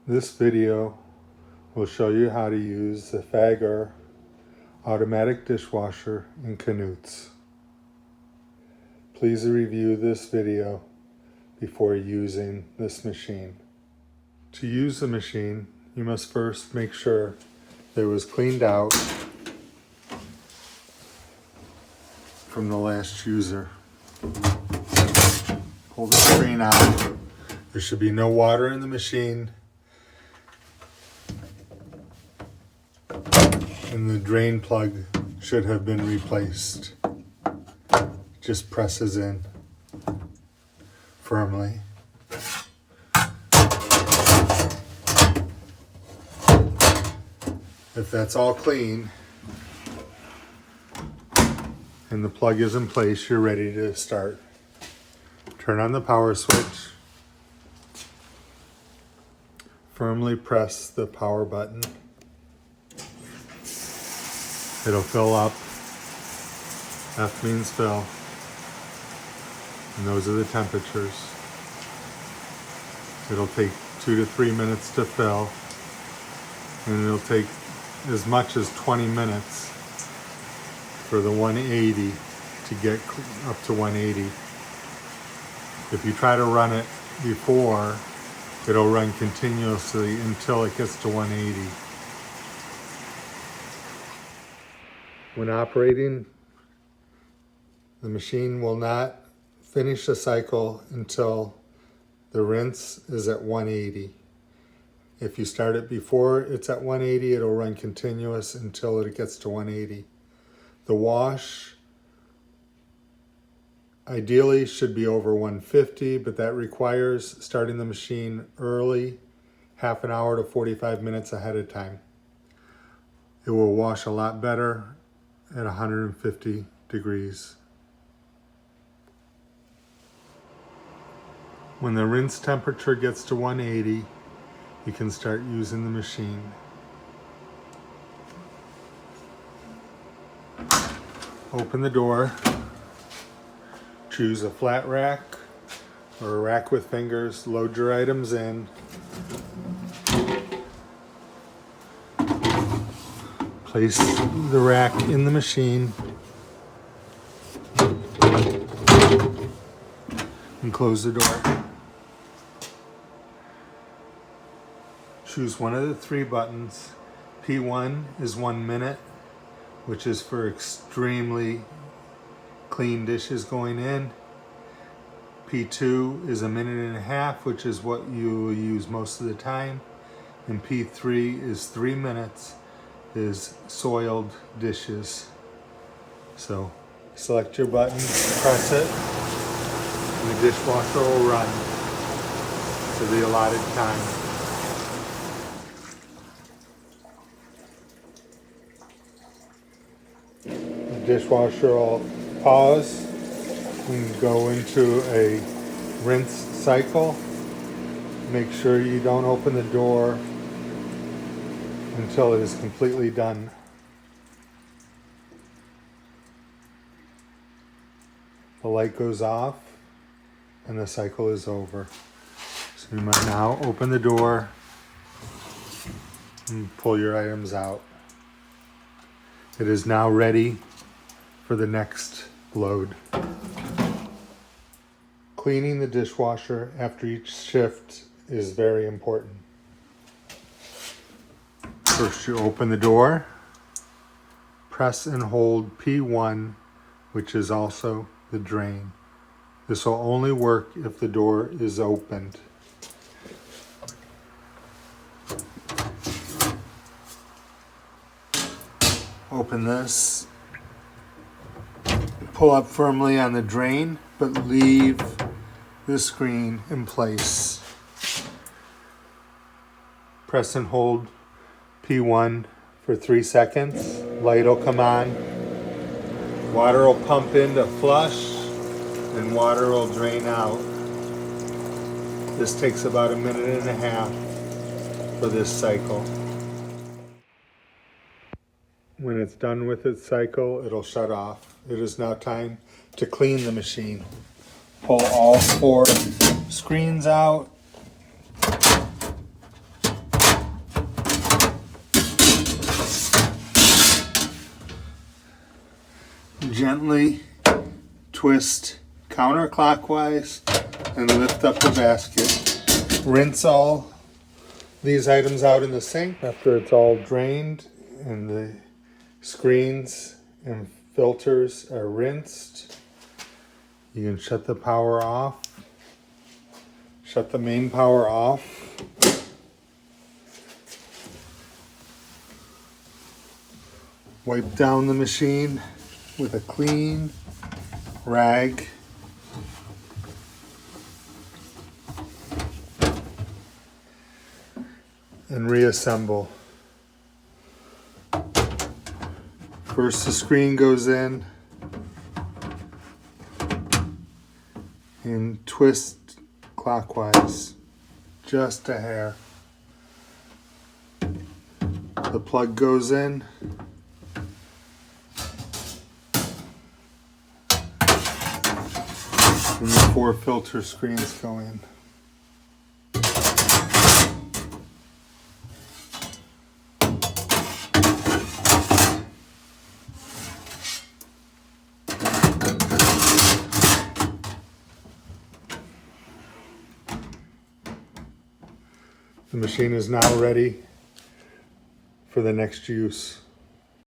This video will show you how to use the Fagor automatic dishwasher in Knutes. Please review this video before using this machine. To use the machine, you must first make sure that it was cleaned out from the last user. Pull the screen out. There should be no water in the machine, and the drain plug should have been replaced. Just presses in firmly. If that's all clean and the plug is in place, you're ready to start. Turn on the power switch. Firmly press the power button. It'll fill up. F means fill. And those are the temperatures. It'll take 2 to 3 minutes to fill. And it'll take as much as 20 minutes for the 180 to get up to 180. If you try to run it before, it'll run continuously until it gets to 180. When operating, the machine will not finish the cycle until the rinse is at 180. If you start it before it's at 180, it'll run continuous until it gets to 180. The wash ideally should be over 150, but that requires starting the machine early, half an hour to 45 minutes ahead of time. It will wash a lot better at 150 degrees. When the rinse temperature gets to 180, you can start using the machine. Open the door. Choose a flat rack or a rack with fingers. Load your items in. Place the rack in the machine and close the door. Choose one of the 3 buttons. P1 is 1 minute, which is for extremely clean dishes going in. P2 is 1.5 minutes, which is what you will use most of the time. And P3 is 3 minutes, is soiled dishes. So select your button, press it, and the dishwasher will run to the allotted time. The dishwasher will pause and go into a rinse cycle. Make sure you don't open the door until it is completely done. The light goes off and the cycle is over. So you might now open the door and pull your items out. It is now ready for the next load. Cleaning the dishwasher after each shift is very important. First, you open the door, press and hold P1, which is also the drain. This will only work if the door is opened. Open this, pull up firmly on the drain, but leave the screen in place. Press and hold P1 for 3 seconds. Light will come on. Water will pump in to flush, and water will drain out. This takes about 1.5 minutes for this cycle. When it's done with its cycle, it'll shut off. It is now time to clean the machine. Pull all 4 screens out. gently twist counterclockwise and lift up the basket. Rinse all these items out in the sink after it's all drained and the screens and filters are rinsed. You can shut the power off. Shut the main power off. Wipe down the machine with a clean rag. And reassemble. First the screen goes in and twist clockwise, just a hair. The plug goes in. And the 4 filter screens go in. The machine is now ready for the next use.